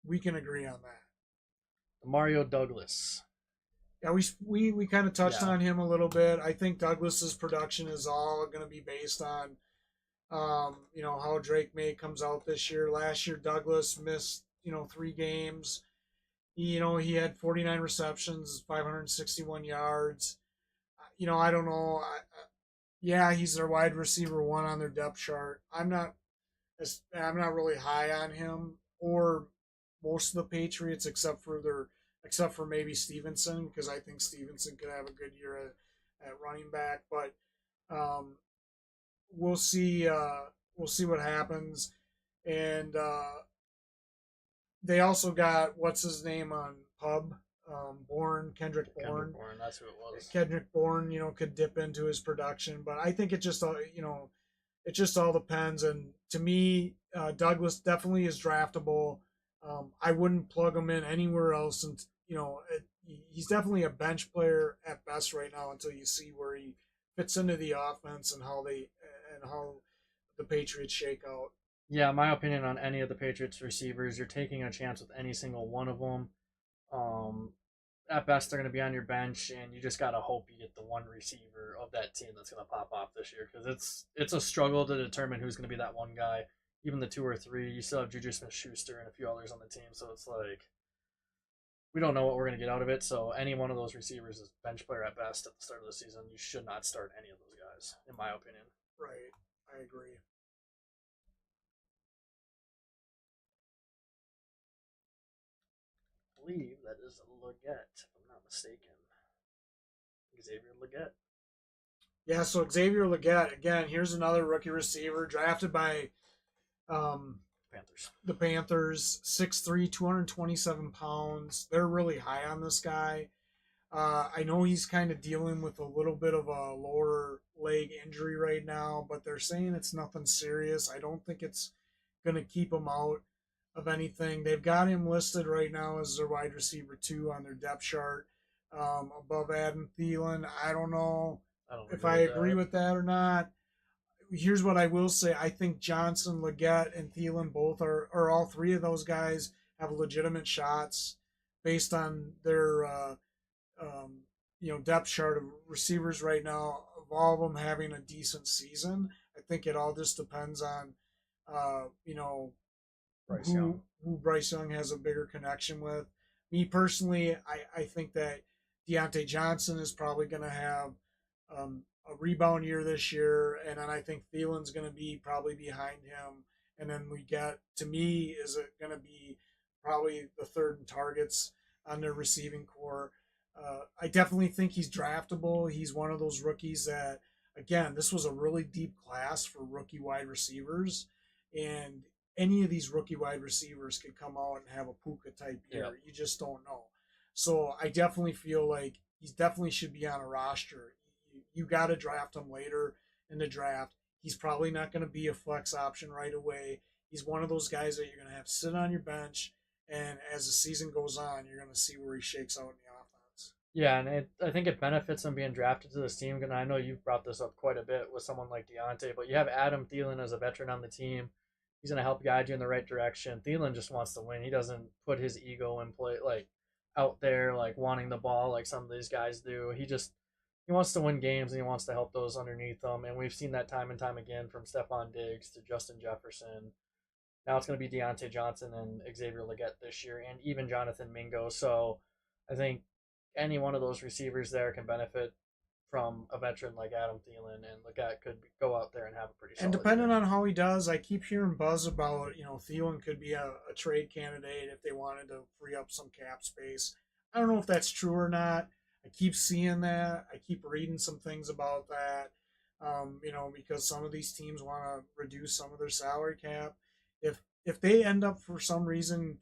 we can agree on that. Demario Douglas. Yeah, we kind of touched Yeah. on him a little bit. I think Douglas's production is all going to be based on, how Drake May comes out this year. Last year, Douglas missed, 3 games. He had 49 receptions, 561 yards. I don't know. Yeah, he's their wide receiver one on their depth chart. I'm not really high on him or most of the Patriots except for maybe Stevenson, because I think Stevenson could have a good year at running back. But um, we'll see. We'll see what happens. And they also got what's his name on Pub, Kendrick Kendrick Bourne. Bourne, that's who it was. Kendrick Bourne, could dip into his production, but I think it just all depends. And to me, Douglas definitely is draftable. I wouldn't plug him in anywhere else, and he's definitely a bench player at best right now until you see where he fits into the offense and how the Patriots shake out. Yeah, my opinion on any of the Patriots receivers, you're taking a chance with any single one of them. Um, at best, they're going to be on your bench, and you just got to hope you get the one receiver of that team that's going to pop off this year, because it's a struggle to determine who's going to be that one guy. Even the two or three, you still have Juju Smith-Schuster and a few others on the team, so it's like we don't know what we're going to get out of it. So any one of those receivers is bench player at best at the start of the season. You should not start any of those guys, in my opinion. Right, I agree. I believe that is Legette, if I'm not mistaken. Xavier Legette. Yeah, so Xavier Legette again. Here's another rookie receiver drafted by um, Panthers. the Panthers. 6'3", 227 pounds. They're really high on this guy. I know he's kind of dealing with a little bit of a lower leg injury right now, but they're saying it's nothing serious. I don't think it's going to keep him out of anything. They've got him listed right now as their wide receiver 2 on their depth chart, above Adam Thielen. I don't know I don't if agree I with agree that. with that or not. Here's what I will say. I think Johnson, Legette, and Thielen both or all three of those guys have legitimate shots based on their um, depth chart of receivers right now, of all of them having a decent season. I think it all just depends on, uh, you know, Bryce who Young. who Bryce Young has a bigger connection with. Me personally, I think that Deontay Johnson is probably going to have a rebound year this year, and then I think Thielen's going to be probably behind him. And then we get, to me, is it going to be probably the third in targets on their receiving core. I definitely think he's draftable. He's one of those rookies that, again, this was a really deep class for rookie wide receivers, and any of these rookie wide receivers could come out and have a Puka type year. Yeah. You just don't know. So I definitely feel like he definitely should be on a roster. You got to draft him later in the draft. He's probably not going to be a flex option right away. He's one of those guys that you're going to have to sit on your bench, and as the season goes on, you're going to see where he shakes out in the offense. Yeah, and I think it benefits him being drafted to this team. And I know you've brought this up quite a bit with someone like Deontay, but you have Adam Thielen as a veteran on the team. He's going to help guide you in the right direction. Thielen just wants to win. He doesn't put his ego in play, like out there, like wanting the ball like some of these guys do. He wants to win games and he wants to help those underneath him. And we've seen that time and time again from Stephon Diggs to Justin Jefferson. Now it's going to be Deontay Johnson and Xavier Legette this year, and even Jonathan Mingo. So I think any one of those receivers there can benefit from a veteran like Adam Thielen, and Legette could go out there and have a pretty And solid depending year. on how he does, I keep hearing buzz about, Thielen could be a trade candidate if they wanted to free up some cap space. I don't know if that's true or not. I keep seeing that. I keep reading some things about that. Because some of these teams want to reduce some of their salary cap. If they end up for some reason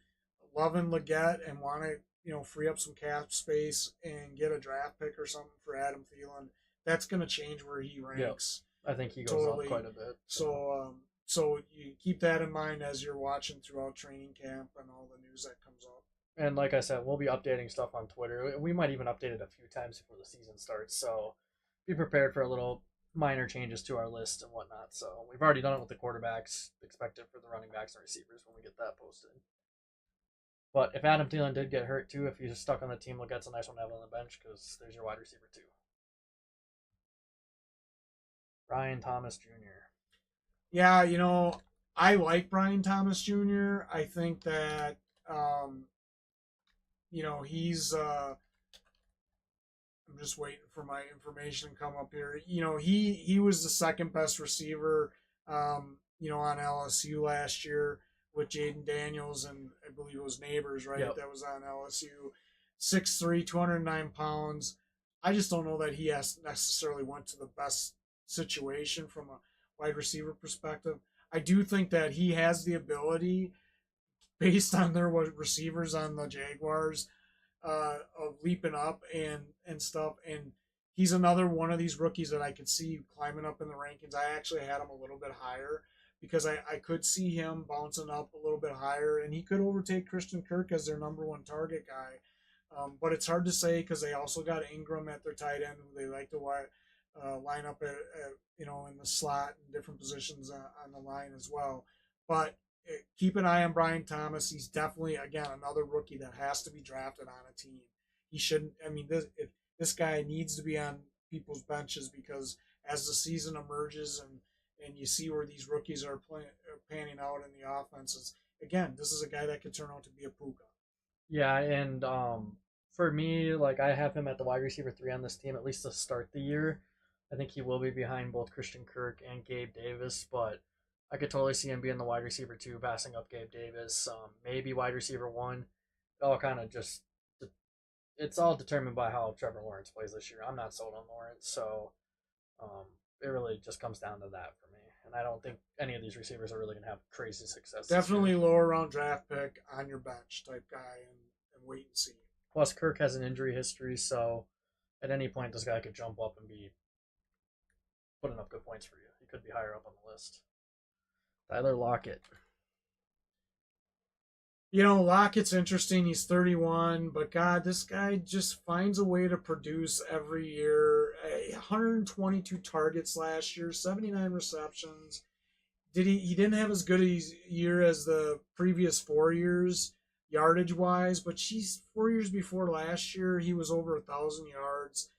loving Leggett and want to, free up some cap space and get a draft pick or something for Adam Thielen, that's going to change where he Yeah, ranks I think he goes up totally. quite a bit. So So you keep that in mind as you're watching throughout training camp and all the news that comes up. and like I said, we'll be updating stuff on Twitter. We might even update it a few times before the season starts. So be prepared for a little minor changes to our list and whatnot. So we've already done it with the quarterbacks. Expect it for the running backs and receivers when we get that posted. But if Adam Thielen did get hurt too, if he's stuck on the team, that's a nice one to have on the bench because there's your wide receiver too. Brian Thomas Jr. Yeah, I like Brian Thomas Jr. I think that um, he's I'm just waiting for my information to come up here. He was the second best receiver on LSU last year with Jaden Daniels and I believe it was Neighbors, right? Yep. That was on LSU. 6'3", 209 pounds. I just don't know that he has necessarily went to the best situation from a wide receiver perspective. I do think that he has the ability, based on their receivers on the Jaguars, of leaping up and stuff. And he's another one of these rookies that I could see climbing up in the rankings. I actually had him a little bit higher because I could see him bouncing up a little bit higher, and he could overtake Christian Kirk as their number one target guy. But it's hard to say because they also got Ingram at their tight end, who they like to line up at in the slot and different positions on the line as well. But keep an eye on Brian Thomas. He's definitely, again, another rookie that has to be drafted on a team. He shouldn't. I mean, this guy needs to be on people's benches because as the season emerges and you see where these rookies are panning out in the offenses, again, this is a guy that could turn out to be a puka. Yeah, and for me, I have him at the wide receiver 3 on this team at least to start the year. I think he will be behind both Christian Kirk and Gabe Davis, but I could totally see him being the wide receiver 2, passing up Gabe Davis. Maybe wide receiver 1. It all kind of just it's all determined by how Trevor Lawrence plays this year. I'm not sold on Lawrence, so um, it really just comes down to that for me. And I don't think any of these receivers are really going to have crazy success this year. Definitely lower round draft pick on your bench type guy and wait and see. Plus, Kirk has an injury history, so at any point, this guy could jump up and be putting up good points for you. He could be higher up on the list. Tyler Lockett. Lockett's interesting. He's 31, but God, this guy just finds a way to produce every year. 122 targets last year, 79 receptions. He didn't have as good a year as the previous 4 years yardage wise, but 4 years before last year he was over 1,000 yards.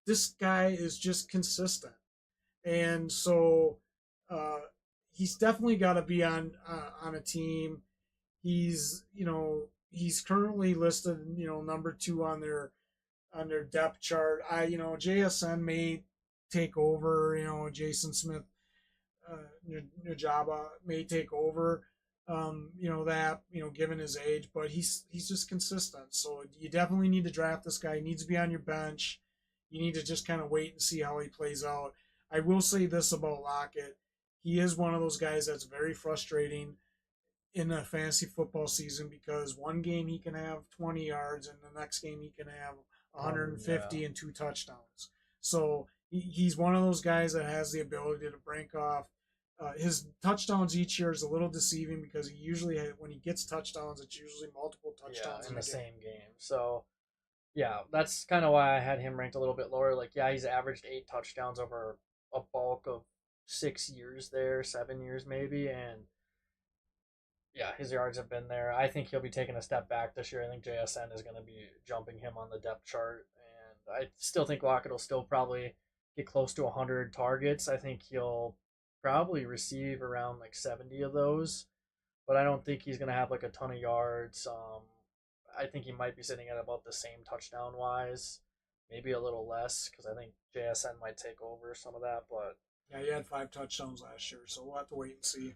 This guy is just consistent, and so uh, he's definitely got to be on a team. He's currently listed number 2 on their depth chart. JSN may take over. Jason Smith, Najaba may take over. Given his age, but he's just consistent. So you definitely need to draft this guy. He needs to be on your bench. You need to just kind of wait and see how he plays out. I will say this about Lockett: he is one of those guys that's very frustrating in a fantasy football season because one game he can have 20 yards and the next game he can have 150 and 2 touchdowns. So he's one of those guys that has the ability to break off. His touchdowns each year is a little deceiving because when he gets touchdowns, it's usually multiple touchdowns In the same game. So, yeah, that's kind of why I had him ranked a little bit lower. He's averaged 8 touchdowns over a bulk of 6 years there, 7 years maybe, and yeah, his yards have been there. I think he'll be taking a step back this year. I think JSN is going to be jumping him on the depth chart, and I still think Lockett will still probably get close to 100 targets. I think he'll probably receive around 70 of those, but I don't think he's going to have a ton of yards. I think he might be sitting at about the same touchdown wise, maybe a little less because I think JSN might take over some of that, but yeah, he had 5 touchdowns last year, so we'll have to wait and see.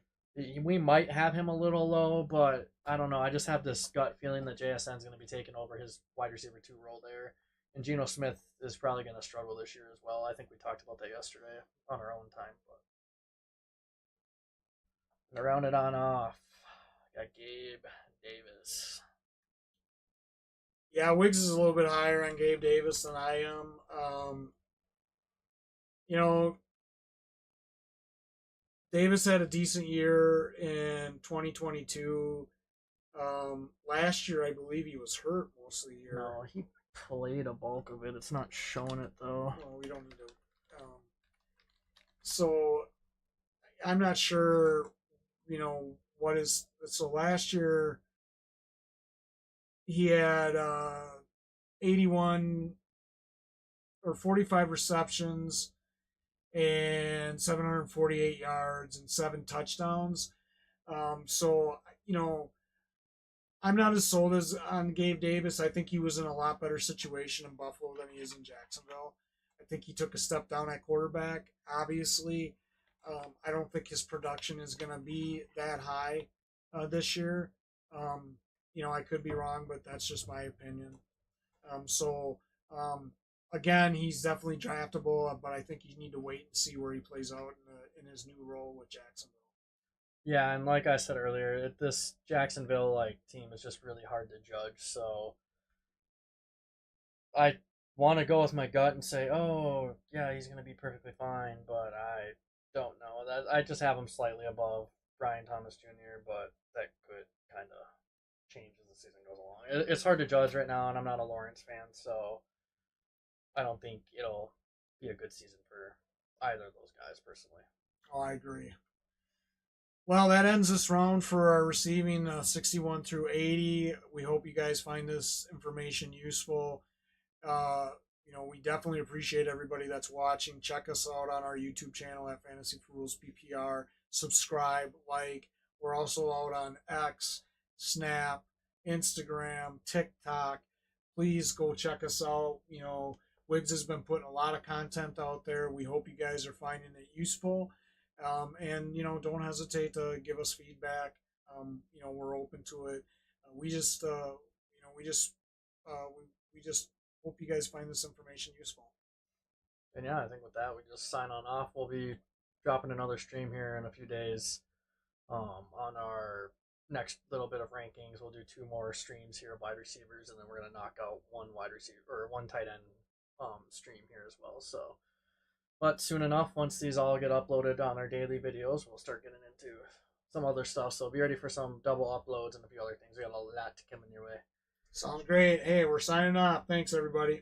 we might have him a little low, but I don't know. I just have this gut feeling that JSN is going to be taking over his wide receiver 2 role there. And Geno Smith is probably going to struggle this year as well. I think we talked about that yesterday on our own time. But to round it on off, I got Gabe Davis. Yeah, Wiggs is a little bit higher on Gabe Davis than I am. You know, Davis had a decent year in 2022. Last year, I believe he was hurt most of the year. No, he played a bulk of it. It's not showing it though. Well, we don't need to. So I'm not sure. What is so last year? he had 81 or 45 receptions and 748 yards and 7 touchdowns. So, you know, I'm not as sold as on Gabe Davis. I think he was in a lot better situation in Buffalo than he is in Jacksonville. I think he took a step down at quarterback. Obviously, I don't think his production is going to be that high this year. Um, I could be wrong, but that's just my opinion. So um, again, he's definitely draftable, but I think you need to wait and see where he plays out in his new role with Jacksonville. Yeah, and like I said earlier, this Jacksonville like team is just really hard to judge. So I want to go with my gut and say, oh yeah, he's gonna be perfectly fine, but I don't know. That I just have him slightly above Brian Thomas Jr., but that could kind of change as the season goes along. It's hard to judge right now, and I'm not a Lawrence fan, so I don't think it'll be a good season for either of those guys personally. Oh, I agree. Well, that ends this round for our receiving 61 through 80. We hope you guys find this information useful. Uh, we definitely appreciate everybody that's watching. Check us out on our YouTube channel at Fantasy Fools PPR. Subscribe, like. We're also out on X, Snap, Instagram, TikTok. Please go check us out. Wiggs has been putting a lot of content out there. We hope you guys are finding it useful. And don't hesitate to give us feedback. We're open to it. We just, we just, we just hope you guys find this information useful. And yeah, I think with that, we just sign on off. We'll be dropping another stream here in a few days on our next little bit of rankings. We'll do 2 more streams here of wide receivers, and then we're going to knock out one wide receiver or one tight end stream here as well. So, but soon enough, once these all get uploaded on our daily videos, we'll start getting into some other stuff. So be ready for some double uploads and a few other things. We got a lot to come in your way. Sounds great. Hey, we're signing off. Thanks, everybody.